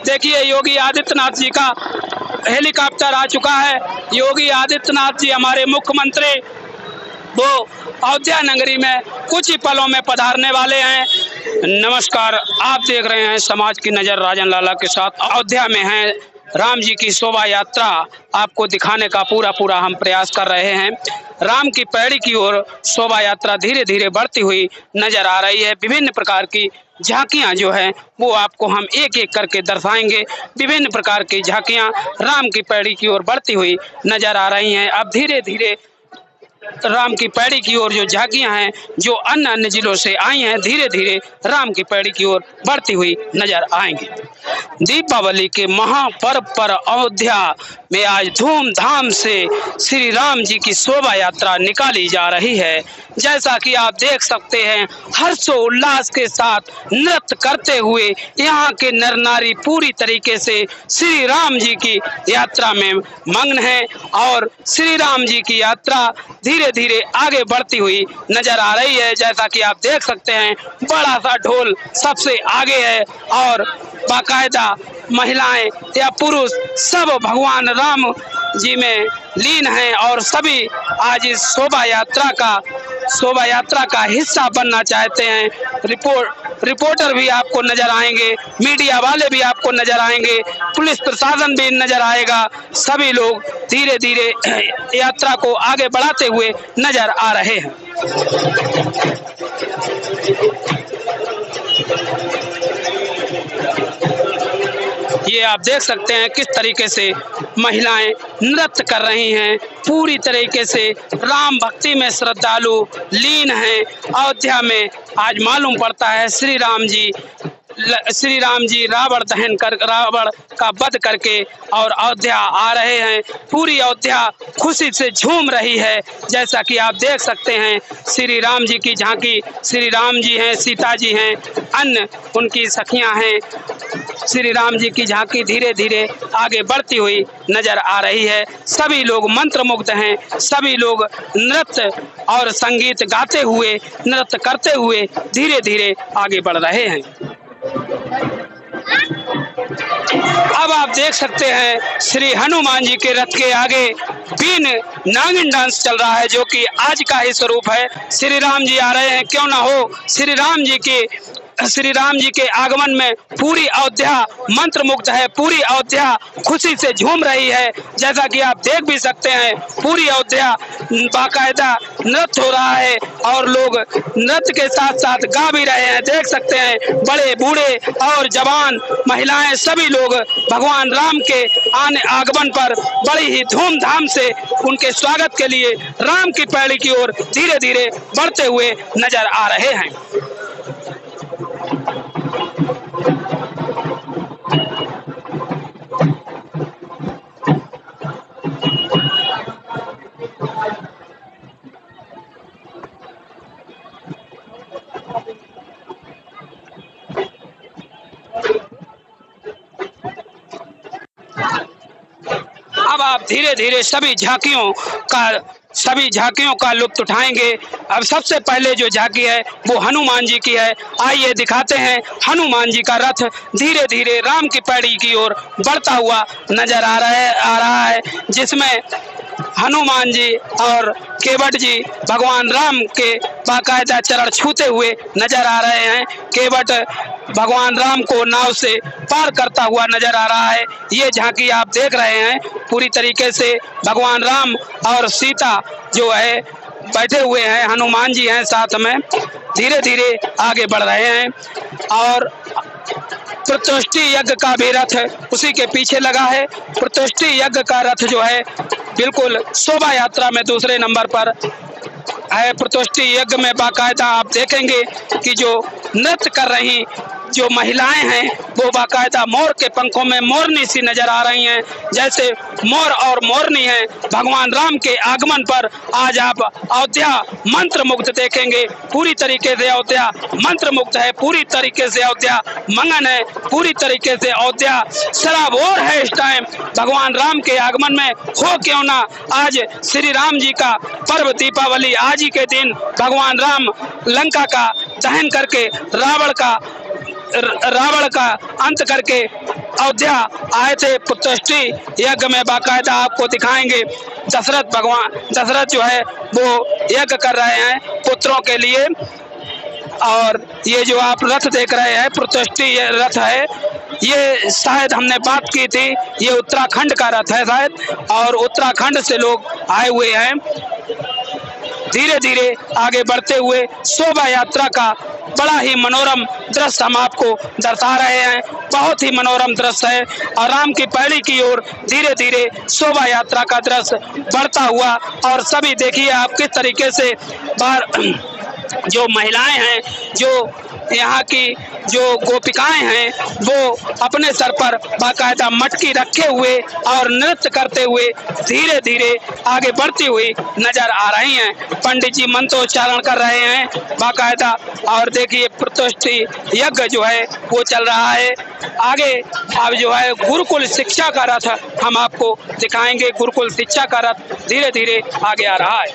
देखिए योगी आदित्यनाथ जी का हेलीकॉप्टर आ चुका है। योगी आदित्यनाथ जी हमारे मुख्यमंत्री वो अयोध्या नगरी में कुछ ही पलों में पधारने वाले हैं। नमस्कार, आप देख रहे हैं समाज की नज़र राजन लाला के साथ। अयोध्या में हैं राम जी की शोभा यात्रा आपको दिखाने का पूरा हम प्रयास कर रहे हैं। राम की पैड़ी की ओर शोभा यात्रा धीरे धीरे बढ़ती हुई नजर आ रही है। विभिन्न प्रकार की झांकियां जो है वो आपको हम एक एक करके दर्शाएंगे। विभिन्न प्रकार की झांकियां राम की पैड़ी की ओर बढ़ती हुई नजर आ रही हैं। अब धीरे धीरे राम की पैड़ी की ओर जो झांकियां हैं जो अन्य जिलों से आई हैं, धीरे धीरे राम की पैड़ी की ओर बढ़ती हुई नजर आएंगी। दीपावली के महापर्व पर अयोध्या में आज धूमधाम से श्री राम जी की शोभा यात्रा निकाली जा रही है। जैसा कि आप देख सकते हैं, हर्षोल्लास के साथ नृत्य करते हुए यहाँ के नर नारी पूरी तरीके से श्री राम जी की यात्रा में मग्न है और श्री राम जी की यात्रा धीरे धीरे आगे बढ़ती हुई नजर आ रही है। जैसा कि आप देख सकते हैं, बड़ा सा ढोल सबसे आगे है और बाकायदा महिलाएं या पुरुष सब भगवान राम जी में लीन हैं और सभी आज इस शोभा यात्रा का हिस्सा बनना चाहते हैं। रिपोर्टर भी आपको नजर आएंगे, मीडिया वाले भी आपको नजर आएंगे, पुलिस प्रशासन भी नजर आएगा। सभी लोग धीरे धीरे यात्रा को आगे बढ़ाते हुए नजर आ रहे हैं। ये आप देख सकते हैं किस तरीके से महिलाएं नृत्य कर रही हैं। पूरी तरीके से राम भक्ति में श्रद्धालु लीन हैं। अयोध्या में आज मालूम पड़ता है श्री राम जी रावण का वध करके और अयोध्या आ रहे हैं। पूरी अयोध्या खुशी से झूम रही है। जैसा कि आप देख सकते हैं, श्री राम जी की झांकी, श्री राम जी हैं, सीता जी हैं, अन्य उनकी सखियां हैं। श्री राम जी की झांकी धीरे धीरे आगे बढ़ती हुई नजर आ रही है। सभी लोग मंत्रमुग्ध हैं। सभी लोग नृत्य और संगीत गाते हुए, नृत्य करते हुए धीरे धीरे आगे बढ़ रहे हैं। अब आप देख सकते हैं श्री हनुमान जी के रथ के आगे बीन नागिन डांस चल रहा है, जो कि आज का ही स्वरूप है। श्री राम जी आ रहे हैं, क्यों ना हो। श्री राम जी के आगमन में पूरी अयोध्या मंत्रमुग्ध है। पूरी अयोध्या खुशी से झूम रही है। जैसा कि आप देख भी सकते हैं, पूरी अयोध्या बाकायदा नृत्य हो रहा है और लोग नृत्य के साथ साथ गा भी रहे हैं। देख सकते हैं, बड़े बूढ़े और जवान महिलाएं सभी लोग भगवान राम के आगमन पर बड़ी ही धूमधाम से उनके स्वागत के लिए राम की पैड़ी की ओर धीरे धीरे बढ़ते हुए नजर आ रहे हैं। अब आप धीरे धीरे सभी झांकियों का लुत्फ उठाएंगे। अब सबसे पहले जो झांकी है वो हनुमान जी की है। आइए दिखाते हैं हनुमान जी का रथ धीरे धीरे राम की पैड़ी की ओर बढ़ता हुआ नजर आ रहा है, जिसमें हनुमान जी और केवट जी भगवान राम के बाकायदा चरण छूते हुए नजर आ रहे हैं। केवट भगवान राम को नाव से पार करता हुआ नजर आ रहा है। ये झांकी आप देख रहे हैं, पूरी तरीके से भगवान राम और सीता जो है बैठे हुए हैं, हनुमान जी हैं साथ में, धीरे धीरे आगे बढ़ रहे हैं। और प्रतुष्टि यज्ञ का भी रथ उसी के पीछे लगा है। प्रतुष्टि यज्ञ का रथ जो है बिल्कुल शोभा यात्रा में दूसरे नंबर पर है। प्रतुष्टि यज्ञ में बाकायदा आप देखेंगे कि जो नृत्य कर रही जो महिलाएं हैं वो बाकायदा मोर के पंखों में मोरनी सी नजर आ रही हैं। जैसे मोर और मोरनी है भगवान राम के आगमन पर आज आप अयोध्या मंत्र मुग्ध देखेंगे। पूरी तरीके से अयोध्या मंत्र मुग्ध है, पूरी तरीके से अयोध्या मंगन है, पूरी तरीके से अयोध्या सराबोर है। इस टाइम भगवान राम के आगमन में हो क्यों ना आज श्री राम जी का पर्व दीपावली, आज ही के दिन भगवान राम लंका का दहन करके रावण का अंत करके अयोध्या आए थे पुत्रष्टि यज्ञ में। बाकायदा आपको दिखाएंगे दशरथ जो है वो यज्ञ कर रहे हैं पुत्रों के लिए। और ये जो आप रथ देख रहे हैं पुत्रष्टि ये रथ है, ये शायद हमने बात की थी, ये उत्तराखंड का रथ है शायद, और उत्तराखंड से लोग आए हुए हैं। धीरे धीरे आगे बढ़ते हुए शोभा यात्रा का बड़ा ही मनोरम दृश्य हम आपको दर्शा रहे हैं। बहुत ही मनोरम दृश्य है और राम की पैड़ी की ओर धीरे धीरे शोभा यात्रा का दृश्य बढ़ता हुआ। और सभी देखिए आप किस तरीके से बाहर जो महिलाएं हैं, जो यहाँ की जो गोपिकाएं हैं, वो अपने सर पर बाकायदा मटकी रखे हुए और नृत्य करते हुए धीरे धीरे आगे बढ़ती हुई नजर आ रही हैं। पंडित जी मंत्रोच्चारण कर रहे हैं बाकायदा। और देखिए पुत्रष्टि यज्ञ जो है वो चल रहा है। आगे अब जो है गुरुकुल शिक्षा का रथ हम आपको दिखाएंगे। गुरुकुल शिक्षा का रथ धीरे धीरे आगे आ रहा है।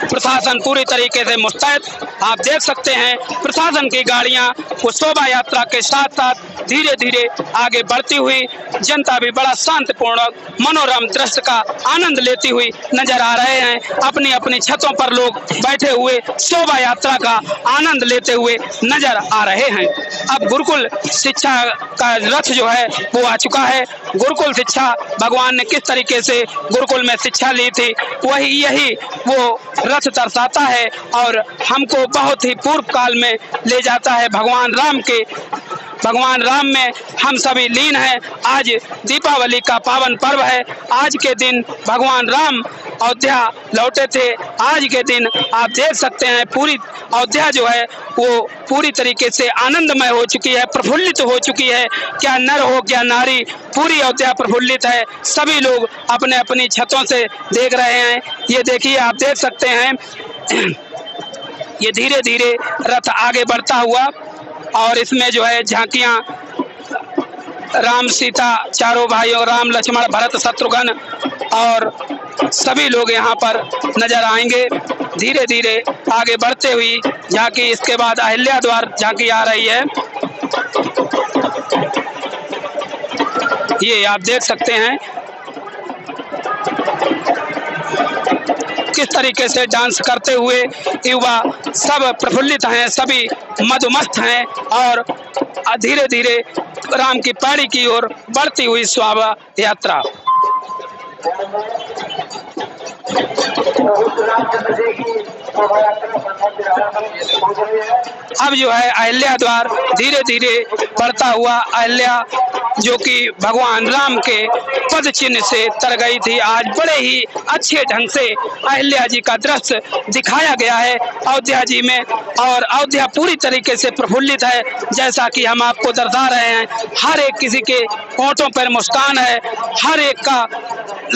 प्रशासन पूरी तरीके से मुस्तैद, आप देख सकते हैं प्रशासन की गाड़ियां वो शोभा यात्रा के साथ साथ धीरे धीरे आगे बढ़ती हुई, जनता भी बड़ा शांतिपूर्ण मनोरम दृश्य का आनंद लेती हुई नजर आ रहे हैं। अपनी अपनी छतों पर लोग बैठे हुए शोभा यात्रा का आनंद लेते हुए नजर आ रहे हैं। अब गुरुकुल शिक्षा का रथ जो है वो आ चुका है। गुरुकुल शिक्षा भगवान ने किस तरीके से गुरुकुल में शिक्षा ली थी वही यही वो रथ दर्शाता है और हमको बहुत ही पूर्व काल में ले जाता है। भगवान राम में हम सभी लीन हैं। आज दीपावली का पावन पर्व है। आज के दिन भगवान राम अयोध्या लौटे थे। आज के दिन आप देख सकते हैं पूरी अयोध्या जो है वो पूरी तरीके से आनंदमय हो चुकी है, प्रफुल्लित हो चुकी है। क्या नर हो क्या नारी, पूरी अयोध्या प्रफुल्लित है। सभी लोग अपने अपनी छतों से देख रहे हैं। ये देखिए आप देख सकते हैं ये धीरे धीरे रथ आगे बढ़ता हुआ और इसमें जो है झांकियां राम सीता चारों भाइयों राम लक्ष्मण भरत शत्रुघ्न और सभी लोग यहाँ पर नजर आएंगे। धीरे धीरे आगे बढ़ते हुई झांकी, इसके बाद अहिल्या द्वार झांकी आ रही है। ये आप देख सकते हैं किस तरीके से डांस करते हुए युवा सब प्रफुल्लित हैं, सभी मधुमस्त हैं और धीरे धीरे राम की पैड़ी की ओर बढ़ती हुई शोभा यात्रा। अब जो है अहिल्या द्वार धीरे धीरे बढ़ता हुआ, अहिल्या जो कि भगवान राम के पद चिन्ह से तर गई थी, आज बड़े ही अच्छे ढंग से अहिल्या जी का दृश्य दिखाया गया है अयोध्या जी में। और अयोध्या पूरी तरीके से प्रफुल्लित है, जैसा कि हम आपको दर्शा रहे हैं। हर एक किसी के होठों पर मुस्कान है, हर एक का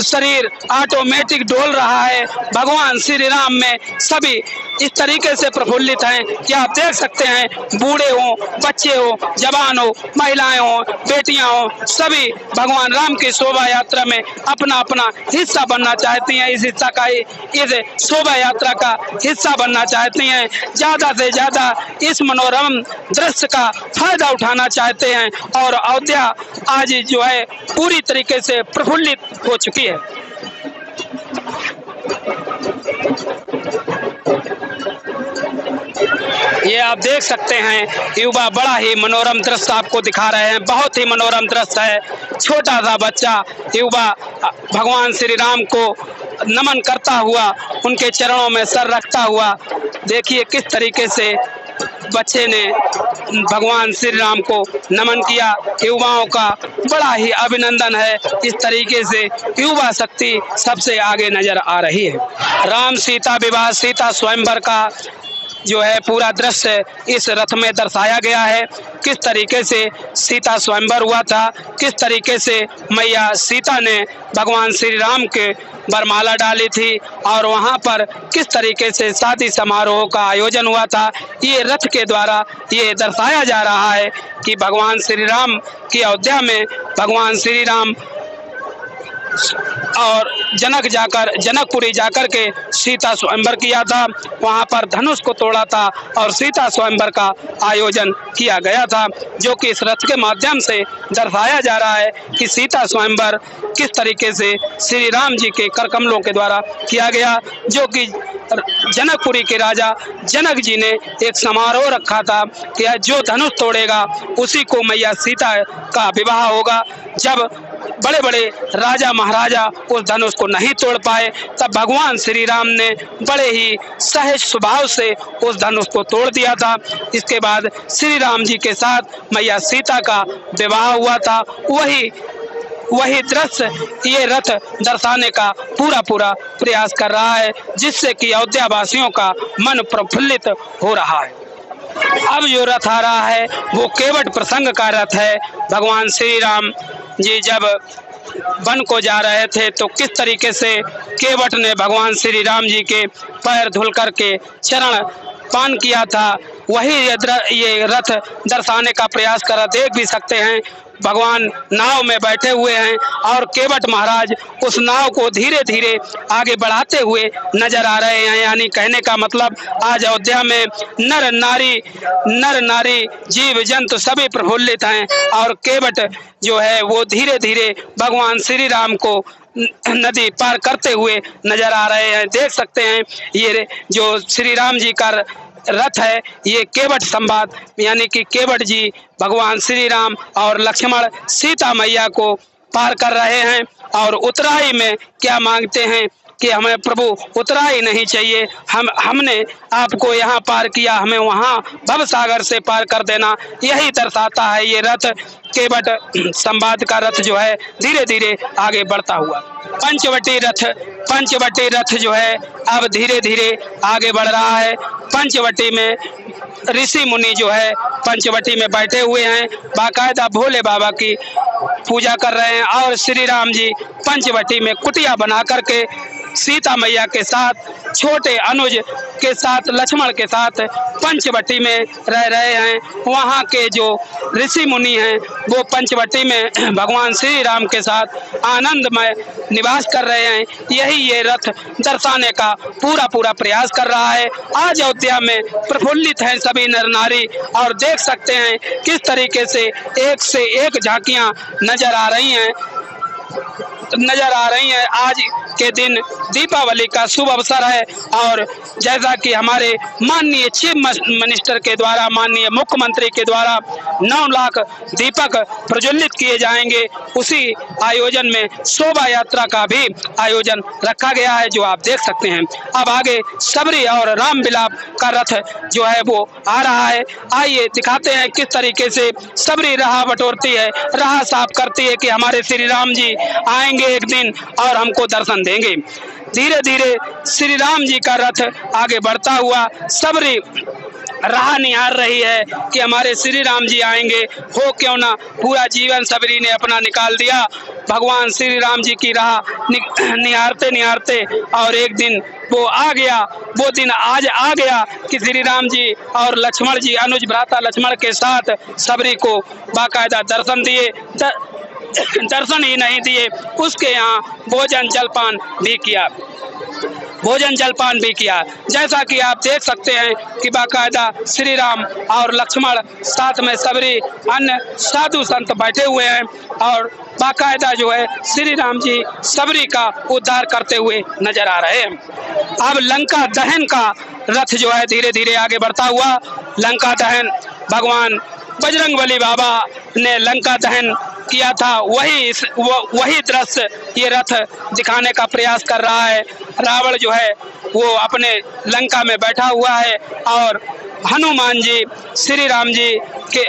शरीर ऑटोमेटिक डोल रहा है। भगवान श्री राम में सभी इस तरीके से प्रफुल्लित हैं कि आप देख सकते हैं, बूढ़े हो, बच्चे हो, जवान हो, महिलाएं हो, बेटियां हो, सभी भगवान राम की शोभा यात्रा में अपना अपना हिस्सा बनना चाहती हैं। इस शोभा यात्रा का हिस्सा बनना चाहती हैं। ज्यादा से ज्यादा इस मनोरम दृश्य का फायदा उठाना चाहते हैं और अयोध्या आज जो है पूरी तरीके से प्रफुल्लित हो चुकी है। ये आप देख सकते हैं युवा बड़ा ही मनोरम दृश्य आपको दिखा रहे हैं। बहुत ही मनोरम दृश्य है। छोटा सा बच्चा युवा भगवान श्री राम को नमन करता हुआ, उनके चरणों में सर रखता हुआ, देखिए किस तरीके से बच्चे ने भगवान श्री राम को नमन किया। युवाओं का बड़ा ही अभिनंदन है। इस तरीके से युवा शक्ति सबसे आगे नजर आ रही है। राम सीता विवाह, सीता स्वयंवर का जो है पूरा दृश्य इस रथ में दर्शाया गया है। किस तरीके से सीता स्वयंवर हुआ था, किस तरीके से मैया सीता ने भगवान श्री राम के वरमाला डाली थी और वहाँ पर किस तरीके से शादी समारोह का आयोजन हुआ था, ये रथ के द्वारा ये दर्शाया जा रहा है कि भगवान श्री राम की अयोध्या में भगवान श्री राम और जनकपुरी जाकर के सीता स्वयंवर किया था, वहाँ पर धनुष को तोड़ा था और सीता स्वयंवर का आयोजन किया गया था, जो कि इस रथ के माध्यम से दर्शाया जा रहा है कि सीता स्वयंवर किस तरीके से श्री राम जी के कर कमलों के द्वारा किया गया, जो कि जनकपुरी के राजा जनक जी ने एक समारोह रखा था कि जो धनुष तोड़ेगा उसी को मैया सीता का विवाह होगा। जब बड़े बड़े राजा महाराजा उस धनुष को नहीं तोड़ पाए, तब भगवान श्री राम ने बड़े ही सहज स्वभाव से उस धनुष को तोड़ दिया था। इसके बाद श्री राम जी के साथ मैया सीता का विवाह हुआ था। वही दृश्य ये रथ दर्शाने का पूरा प्रयास कर रहा है, जिससे कि अयोध्या वासियों का मन प्रफुल्लित हो रहा है। अब जो रथ आ रहा है वो केवट प्रसंग का रथ है। भगवान श्री राम जी जब वन को जा रहे थे तो किस तरीके से केवट ने भगवान श्री राम जी के पैर धुल करके चरण पान किया था, वही ये रथ दर्शाने का प्रयास कर रहा। देख भी सकते हैं भगवान नाव में बैठे हुए हैं और केवट महाराज उस नाव को धीरे धीरे आगे बढ़ाते हुए नजर आ रहे हैं। यानी कहने का मतलब आज अयोध्या में नर नारी जीव जंतु सभी प्रफुल्लित हैं और केवट जो है वो धीरे धीरे भगवान श्री राम को नदी पार करते हुए नजर आ रहे हैं। देख सकते हैं ये जो श्री राम जी का रथ है ये केवट संवाद, यानी कि केवट जी भगवान श्री राम और लक्ष्मण सीता मैया को पार कर रहे हैं और उतराई में क्या मांगते हैं कि हमें प्रभु उतराई नहीं चाहिए, हमने आपको यहाँ पार किया, हमें वहाँ भव सागर से पार कर देना। यही दर्शाता है ये रथ। केवट संवाद का रथ जो है धीरे धीरे आगे बढ़ता हुआ। पंचवटी रथ जो है अब धीरे धीरे आगे बढ़ रहा है। पंचवटी में ऋषि मुनि जो है पंचवटी में बैठे हुए हैं, बाकायदा भोले बाबा की पूजा कर रहे हैं और श्री राम जी पंचवटी में कुटिया बना करके सीता मैया के साथ छोटे अनुज के साथ लक्ष्मण के साथ पंचवटी में रह रहे हैं। वहाँ के जो ऋषि मुनि हैं वो पंचवटी में भगवान श्री राम के साथ आनंदमय निवास कर रहे हैं। यही ये रथ दर्शाने का पूरा प्रयास कर रहा है। आज अयोध्या में प्रफुल्लित हैं सभी नर नारी और देख सकते हैं किस तरीके से एक झांकियां नजर आ रही हैं। आज के दिन दीपावली का शुभ अवसर है और जैसा कि हमारे माननीय चीफ मिनिस्टर के द्वारा, माननीय मुख्यमंत्री के द्वारा 9 लाख दीपक प्रज्वलित किए जाएंगे, उसी आयोजन में शोभा यात्रा का भी आयोजन रखा गया है जो आप देख सकते हैं। अब आगे सबरी और राम विलाप का रथ जो है वो आ रहा है। आइए दिखाते हैं किस तरीके से सबरी राह बटोरती है, राह साफ करती है कि हमारे श्री राम जी आएंगे एक दिन और हमको दर्शन देंगे। धीरे धीरे श्री राम जी का रथ आगे बढ़ता हुआ सबरी राह निहार रही है कि हमारे श्री राम जी आएंगे। हो क्यों ना पूरा जीवन सबरी ने अपना निकाल दिया भगवान श्री राम जी की राह निहारते और एक दिन वो आ गया, वो दिन आज आ गया कि श्री राम जी और लक्ष्मण जी अनुज भ्राता लक्ष्मण के साथ सबरी को बाकायदा दर्शन दिए। दर्शन ही नहीं दिए, उसके यहाँ भोजन जलपान भी किया। जैसा कि आप देख सकते हैं कि बाकायदा श्री राम और लक्ष्मण साथ में सबरी अन्य साधु संत बैठे हुए हैं और बाकायदा जो है श्री राम जी सबरी का उद्धार करते हुए नजर आ रहे हैं। अब लंका दहन का रथ जो है धीरे धीरे आगे बढ़ता हुआ। लंका दहन भगवान बजरंगबली बाबा ने लंका दहन किया था, वही दृश्य ये रथ दिखाने का प्रयास कर रहा है। रावण जो है वो अपने लंका में बैठा हुआ है और हनुमान जी श्री राम जी के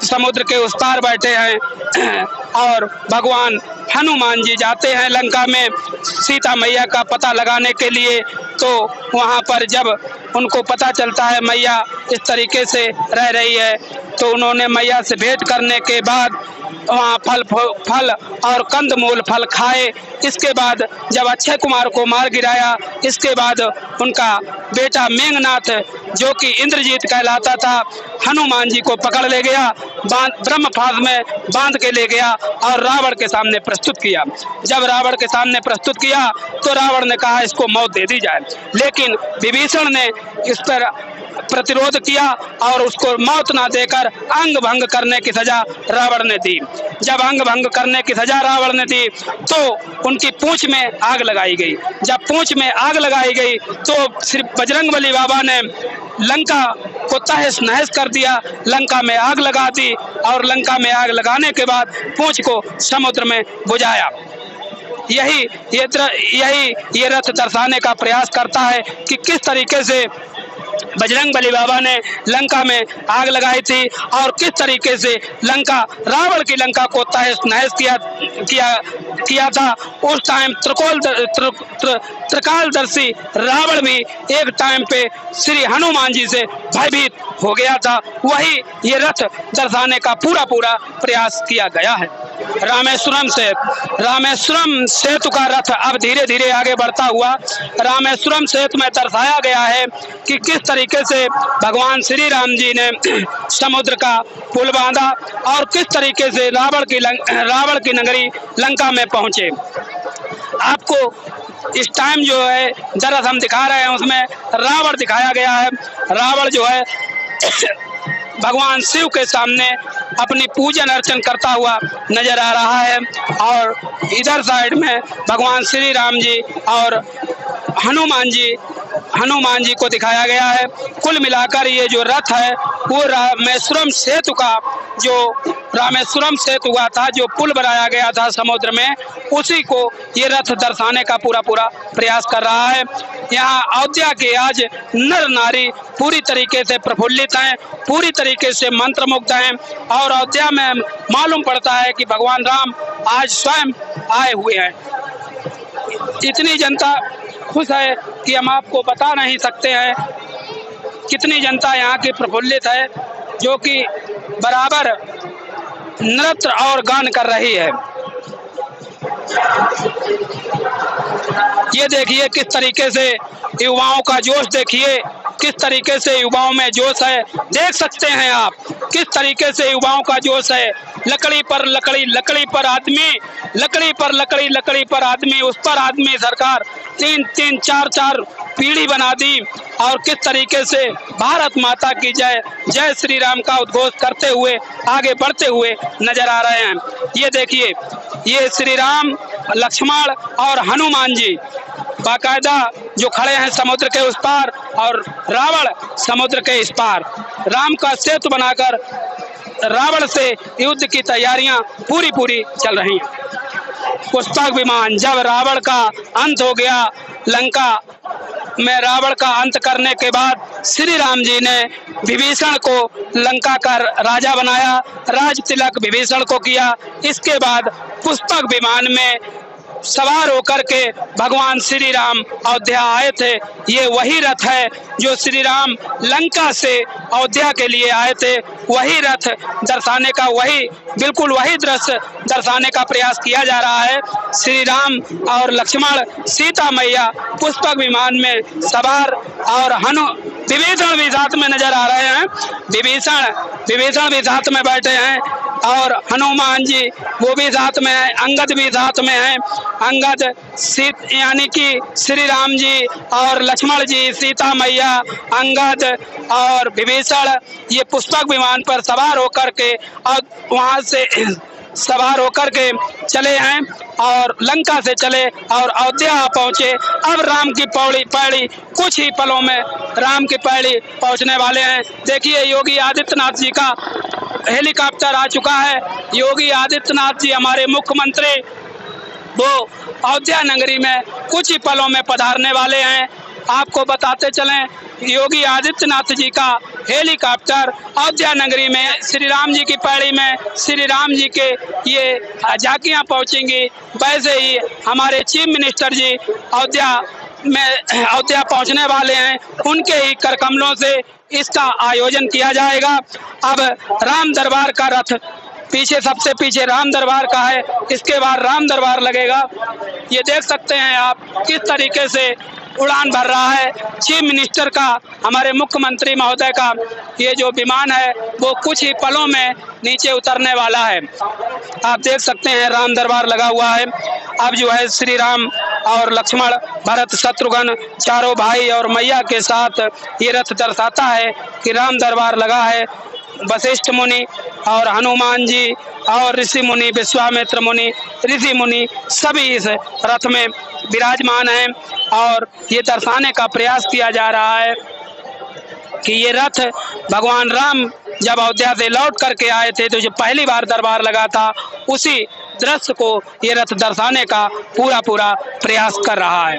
समुद्र के उस पार बैठे हैं और भगवान हनुमान जी जाते हैं लंका में सीता मैया का पता लगाने के लिए। तो वहाँ पर जब उनको पता चलता है मैया इस तरीके से रह रही है, तो उन्होंने मैया से भेंट करने के बाद वहाँ फल और कंदमूल फल खाए। इसके बाद जब अक्षय कुमार को मार गिराया, इसके बाद उनका बेटा मेघनाथ जो कि इंद्रजीत कहलाता था, हनुमान जी को पकड़ ले गया, ब्रह्मपाश में बांध के ले गया और रावण के सामने प्रस्तुत किया। जब रावण के सामने प्रस्तुत किया तो रावण ने कहा इसको मौत दे दी जाए, लेकिन विभीषण ने इस पर प्रतिरोध किया और उसको मौत ना देकर अंग भंग करने की सजा रावण ने दी। जब अंग भंग करने की सजा रावण ने दी तो उनकी पूंछ में आग लगाई गई। जब पूंछ में आग लगाई गई तो श्री बजरंगबली बाबा ने लंका को तहस नहस कर दिया, लंका में आग लगा दी और लंका में आग लगाने के बाद पूंछ को समुद्र में बुझाया। ये रथ दर्शाने का प्रयास करता है कि किस तरीके से बजरंगबली बाबा ने लंका में आग लगाई थी और किस तरीके से रावण की लंका को तहस नहस किया था। उस टाइम त्रिकालदर्शी रावण भी एक टाइम पे श्री हनुमान जी से भयभीत हो गया था। वही ये रथ दर्शाने का पूरा प्रयास किया गया है। रामेश्वरम सेतु का रथ अब धीरे धीरे आगे बढ़ता हुआ रामेश्वरम सेतु में दर्शाया गया है कि किस तरीके से भगवान श्री राम जी ने समुद्र का पुल बांधा और किस तरीके से रावण की नगरी लंका में पहुंचे। आपको इस टाइम जो है दरअसल हम दिखा रहे हैं उसमें रावण दिखाया गया है। रावण जो है भगवान शिव के सामने अपनी पूजन अर्चन करता हुआ नजर आ रहा है और इधर साइड में भगवान श्री राम जी और हनुमान जी को दिखाया गया है। कुल मिलाकर ये जो रथ है वो रामेश्वरम सेतु हुआ था, जो पुल बनाया गया था समुद्र में, उसी को ये रथ दर्शाने का पूरा प्रयास कर रहा है। यहाँ अयोध्या के आज नर नारी पूरी तरीके से प्रफुल्लित हैं, पूरी तरीके से मंत्रमुग्ध हैं और अयोध्या में मालूम पड़ता है कि भगवान राम आज स्वयं आए हुए हैं। इतनी जनता खुश है कि हम आपको बता नहीं सकते हैं कितनी जनता यहाँ की प्रफुल्लित है, जो कि बराबर नृत्य और गान कर रही है। ये देखिए किस तरीके से युवाओं का जोश, देखिए किस तरीके से युवाओं में जोश है। देख सकते हैं आप किस तरीके से युवाओं का जोश है। लकड़ी पर लकड़ी, लकड़ी पर आदमी, लकड़ी पर लकड़ी, लकड़ी पर आदमी, उस पर आदमी। सरकार 3-3, 4-4 पीढ़ी बना दी और किस तरीके से भारत माता की जय, जय श्री राम का उद्घोष करते हुए आगे बढ़ते हुए नजर आ रहे हैं। ये देखिए, ये श्री राम, लक्ष्मण और हनुमान जी बाकायदा जो खड़े हैं समुद्र के उस पार और रावण समुद्र के इस पार। राम का सेतु बनाकर रावण से युद्ध की तैयारियां पूरी चल रही हैं। पुष्पक विमान, जब रावण का अंत हो गया, लंका में रावण का अंत करने के बाद श्री राम जी ने विभीषण को लंका का राजा बनाया, राज तिलक विभीषण को किया। इसके बाद पुष्पक विमान में सवार होकर के भगवान श्री राम अयोध्या आए थे। ये वही रथ है जो श्री राम लंका से अयोध्या के लिए आए थे। वही रथ दर्शाने का, बिल्कुल वही दृश्य दर्शाने का प्रयास किया जा रहा है। श्री राम और लक्ष्मण, सीता मैया पुष्पक विमान में सवार और विभीषण भी साथ में नजर आ रहे हैं। विभीषण भी साथ में बैठे हैं और हनुमान जी वो भी साथ में है, अंगद भी साथ में है। अंगद यानी कि श्री राम जी और लक्ष्मण जी, सीता मैया, अंगद और विभीषण ये पुष्पक विमान पर सवार होकर के और वहां से सवार होकर के चले हैं और लंका से चले और अयोध्या पहुंचे। अब राम की पैड़ी कुछ ही पलों में राम की पैड़ी पहुंचने वाले हैं। देखिए योगी आदित्यनाथ जी का हेलीकॉप्टर आ चुका है। योगी आदित्यनाथ जी हमारे मुख्यमंत्री वो अयोध्या नगरी में कुछ ही पलों में पधारने वाले हैं। आपको बताते चलें योगी आदित्यनाथ जी का हेलीकॉप्टर अयोध्या नगरी में श्री राम जी की पैड़ी में श्री राम जी के ये झांकियां पहुंचेंगी। वैसे ही हमारे चीफ मिनिस्टर जी अयोध्या में अयोध्या पहुंचने वाले हैं उनके ही कर कमलों से इसका आयोजन किया जाएगा। अब राम दरबार का रथ पीछे, सबसे पीछे राम दरबार का है, इसके बाद राम दरबार लगेगा। ये देख सकते हैं आप किस तरीके से उड़ान भर रहा है चीफ मिनिस्टर का, हमारे मुख्यमंत्री महोदय का ये जो विमान है वो कुछ ही पलों में नीचे उतरने वाला है। आप देख सकते हैं राम दरबार लगा हुआ है। अब जो है श्री राम और लक्ष्मण, भरत, शत्रुघ्न चारों भाई और मैया के साथ ये रथ दर्शाता है कि राम दरबार लगा है। वशिष्ठ मुनि और हनुमान जी और ऋषि मुनि, विश्वामित्र मुनि, ऋषि मुनि सभी इस रथ में विराजमान हैं और ये दर्शाने का प्रयास किया जा रहा है कि ये रथ भगवान राम जब अयोध्या से लौट करके आए थे तो जो पहली बार दरबार लगा था उसी दृश्य को ये रथ दर्शाने का पूरा प्रयास कर रहा है।